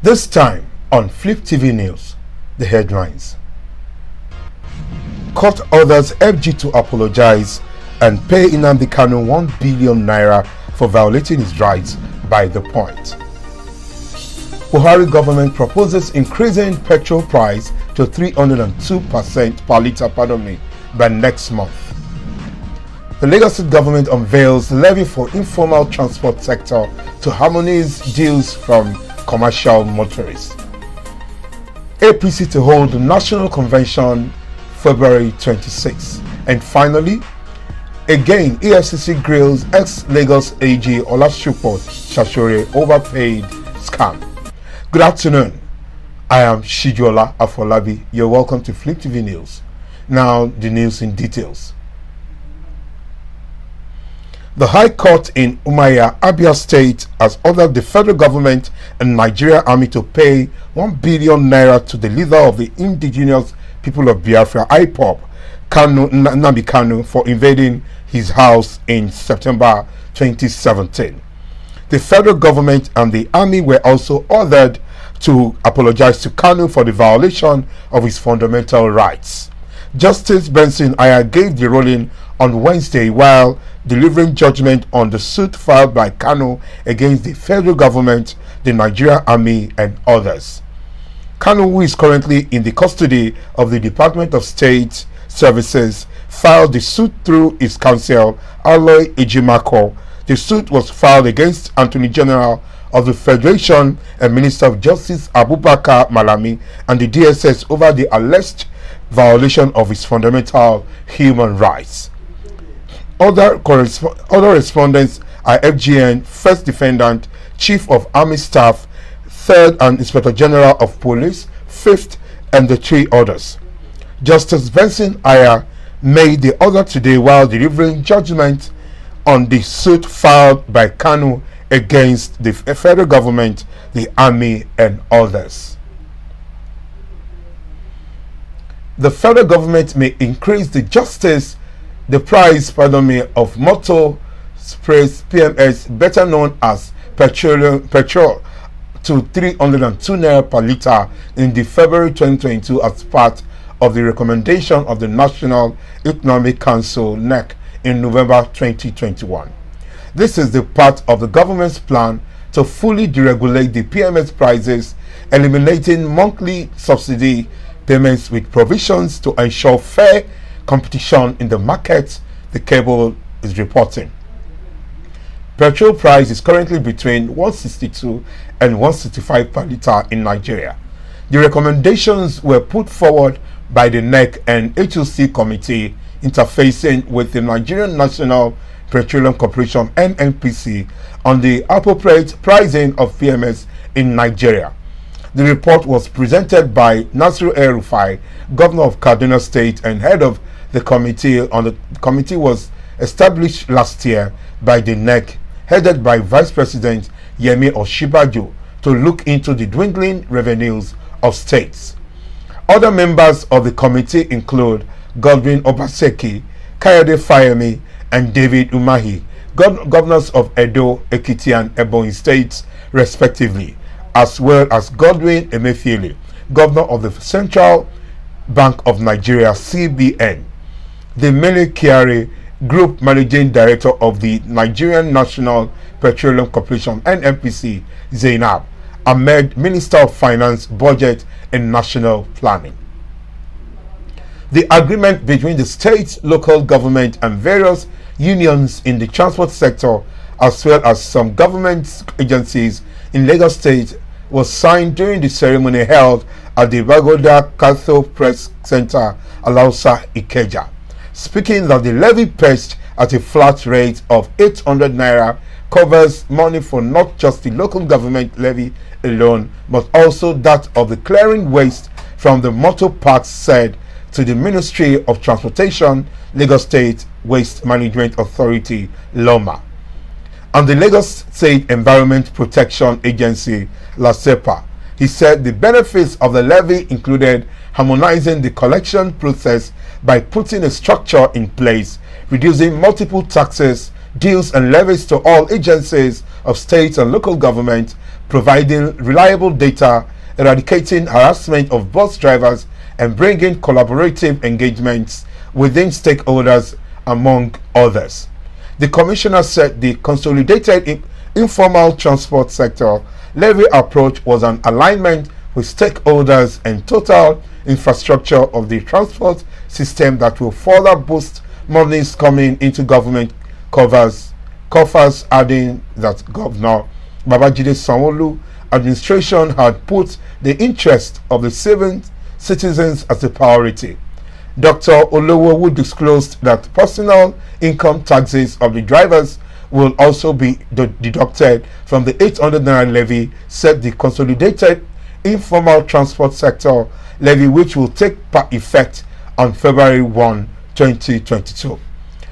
This time on Fliptv News, the headlines. Court orders FG to apologize and pay Nnamdi Kanu 1 billion naira for violating his rights by the point. Buhari government proposes increasing petrol price to 302% per litre by next month. The Lagos State government unveils levy for informal transport sector to harmonize deals from commercial motorists. APC to hold national convention February 26. And finally, again, EFCC grills ex-Lagos AG Olasupo Shashore overpaid scam. Good afternoon. I am Shijola Afolabi. You're welcome to Fliptv News. Now, the news in details. The High Court in Umuahia, Abia State, has ordered the federal government and Nigeria Army to pay 1 billion naira to the leader of the indigenous people of Biafra, IPOB, Nnamdi Kanu, for invading his house in September 2017. The federal government and the army were also ordered to apologize to Kanu for the violation of his fundamental rights. Justice Benson Aya gave the ruling on Wednesday while delivering judgment on the suit filed by Kanu against the federal government, the Nigerian Army, and others. Kanu, who is currently in the custody of the Department of State Services, filed the suit through his counsel, Aloy Ejimako. The suit was filed against Attorney General of the Federation and Minister of Justice Abubakar Malami and the DSS over the alleged violation of his fundamental human rights. Other respondents are FGN, First Defendant, Chief of Army Staff, Third and Inspector General of Police, Fifth, and the three others. Justice Benson Aya made the order today while delivering judgment on the suit filed by Kanu against the federal government, the army, and others. The federal government may increase the price of motor sprays PMS, better known as petrol, to 302 naira per litre in the February 2022 as part of the recommendation of the National Economic Council (NEC) in November 2021. This is the part of the government's plan to fully deregulate the PMS prices, eliminating monthly subsidy payments with provisions to ensure fair competition in the market, the cable is reporting. Petrol price is currently between 162 and 165 per litre in Nigeria. The recommendations were put forward by the NEC and HOC committee interfacing with the Nigerian National Petroleum Corporation (NNPC) on the appropriate pricing of PMS in Nigeria. The report was presented by Nasiru El-Rufai, Governor of Kaduna State and head of the committee. The committee was established last year by the NEC, headed by Vice President Yemi Oshibajo, to look into the dwindling revenues of states. Other members of the committee include Godwin Obaseki, Kayode Fayemi, and David Umahi, governors of Edo, Ekiti, and Ebonyi states, respectively, as well as Godwin Emefiele, governor of the Central Bank of Nigeria (CBN). The Mele Kyari, Group Managing Director of the Nigerian National Petroleum Corporation (NNPC), Zainab Ahmed, Minister of Finance, Budget, and National Planning. The agreement between the state, local government, and various unions in the transport sector, as well as some government agencies in Lagos State, was signed during the ceremony held at the Bagoda Catho Press Center, Alausa, Ikeja. Speaking that the levy perched at a flat rate of 800 naira covers money for not just the local government levy alone, but also that of the clearing waste from the motor parks, said to the Ministry of Transportation, Lagos State Waste Management Authority, LOMA, and the Lagos State Environment Protection Agency, LASEPA. He said the benefits of the levy included harmonizing the collection process by putting a structure in place, reducing multiple taxes dues and levies to all agencies of state and local government, providing reliable data, eradicating harassment of bus drivers, and bringing collaborative engagements within stakeholders, among others. The commissioner said the consolidated informal transport sector levy approach was an alignment with stakeholders and total infrastructure of the transport system that will further boost monies coming into government coffers, adding that Governor Babajide Sanwo-Olu administration had put the interest of the citizens as a priority. Dr. Olowo disclosed that personal income taxes of the drivers will also be deducted from the 800 naira levy, said the consolidated informal transport sector levy, which will take effect on February 1, 2022,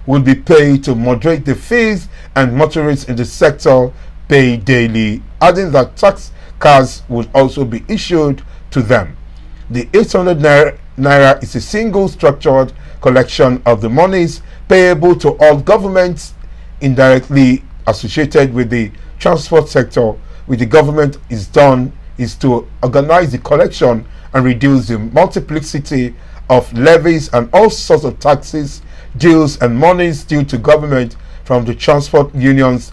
will be paid to moderate the fees and motorists in the sector pay daily, adding that tax cards will also be issued to them. The 800 naira is a single structured collection of the monies payable to all governments indirectly associated with the transport sector. With the government is to organize the collection and reduce the multiplicity of levies and all sorts of taxes, dues and monies due to government from the transport unions,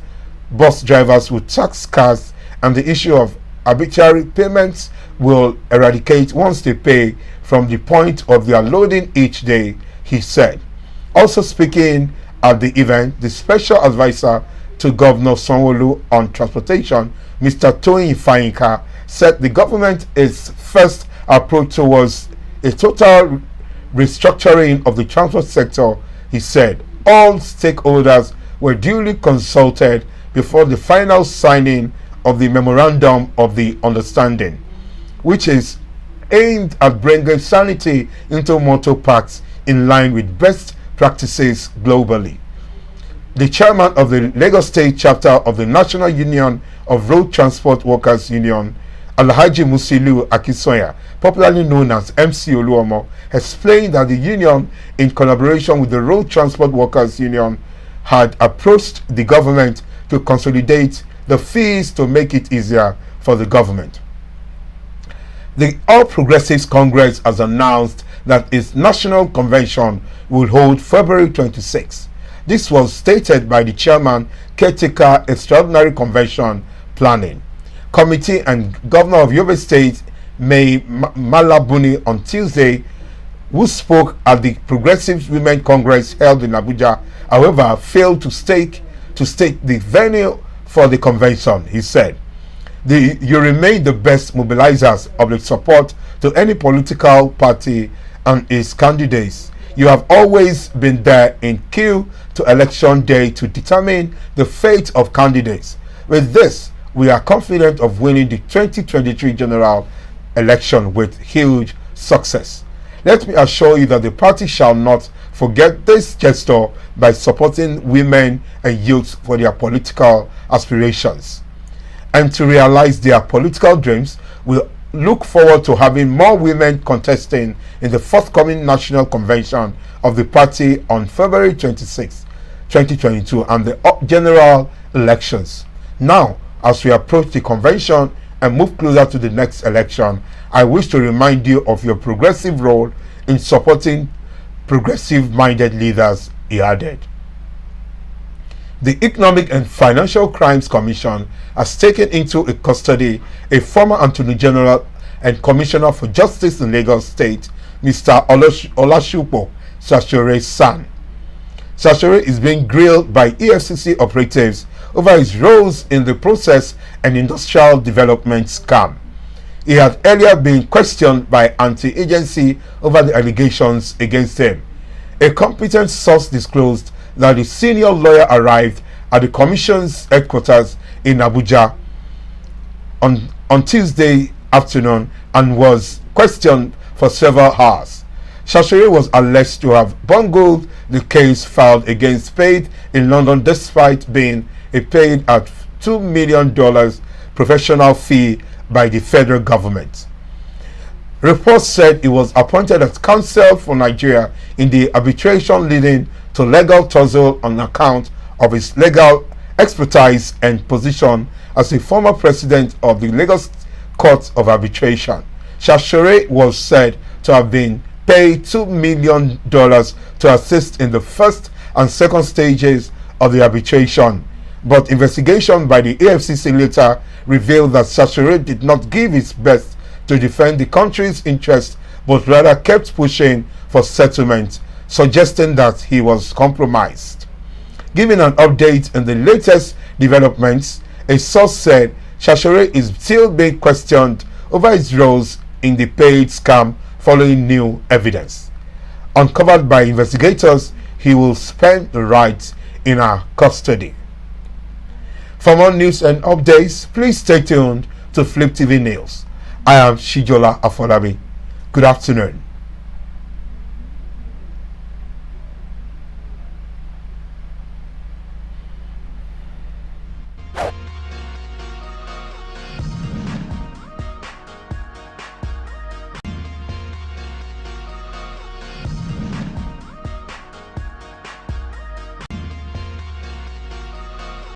bus drivers with tax cards, and the issue of arbitrary payments will eradicate once they pay from the point of their loading each day, he said. Also speaking at the event, the special advisor to Governor Sanwo-Olu on transportation, Mr. Toyin Fayinka, said the government is first approach towards a total restructuring of the transport sector. He said all stakeholders were duly consulted before the final signing of the memorandum of the understanding, which is aimed at bringing sanity into motor parks in line with best practices globally. The chairman of the Lagos State chapter of the National Union of Road Transport Workers Union, Alhaji Musilu Akisoya, popularly known as MC Oluomo, explained that the union, in collaboration with the Road Transport Workers Union, had approached the government to consolidate the fees to make it easier for the government. The All Progressives Congress has announced that its national convention will hold February 26. This was stated by the chairman, Caretaker Extraordinary Convention Planning Committee and Governor of Yobe State, May Malabuni, on Tuesday, who spoke at the Progressive Women Congress held in Abuja, however, failed to state the venue for the convention. He said, you remain the best mobilizers of the support to any political party and its candidates. You have always been there in queue to election day to determine the fate of candidates. With this, we are confident of winning the 2023 general election with huge success. Let me assure you that the party shall not forget this gesture by supporting women and youth for their political aspirations. And to realize their political dreams, we look forward to having more women contesting in the forthcoming national convention of the party on February 26, 2022 and the general elections. Now, as we approach the convention and move closer to the next election, I wish to remind you of your progressive role in supporting progressive-minded leaders, he added. The Economic and Financial Crimes Commission has taken into custody a former Attorney General and Commissioner for Justice in Lagos State, Mr. Olashupo Sashore-san. Sashore is being grilled by EFCC operatives over his roles in the Process and Industrial Development scam. He had earlier been questioned by anti-agency over the allegations against him. A competent source disclosed that the senior lawyer arrived at the Commission's headquarters in Abuja on Tuesday afternoon and was questioned for several hours. Shashore was alleged to have bungled the case filed against Spade in London despite being paid at $2 million professional fee by the federal government. Reports said he was appointed as counsel for Nigeria in the arbitration leading to legal tussle on account of his legal expertise and position as a former president of the Lagos Court of Arbitration. Shasore was said to have been paid $2 million to assist in the first and second stages of the arbitration, but investigation by the AFCC later revealed that Shasore did not give his best to defend the country's interests, but rather kept pushing for settlement, suggesting that he was compromised. Giving an update on the latest developments, a source said Shasore is still being questioned over his roles in the paid scam following new evidence. Uncovered by investigators, he will spend the night in our custody. For more news and updates, please stay tuned to Fliptv News. I am Shijola Afolabi. Good afternoon.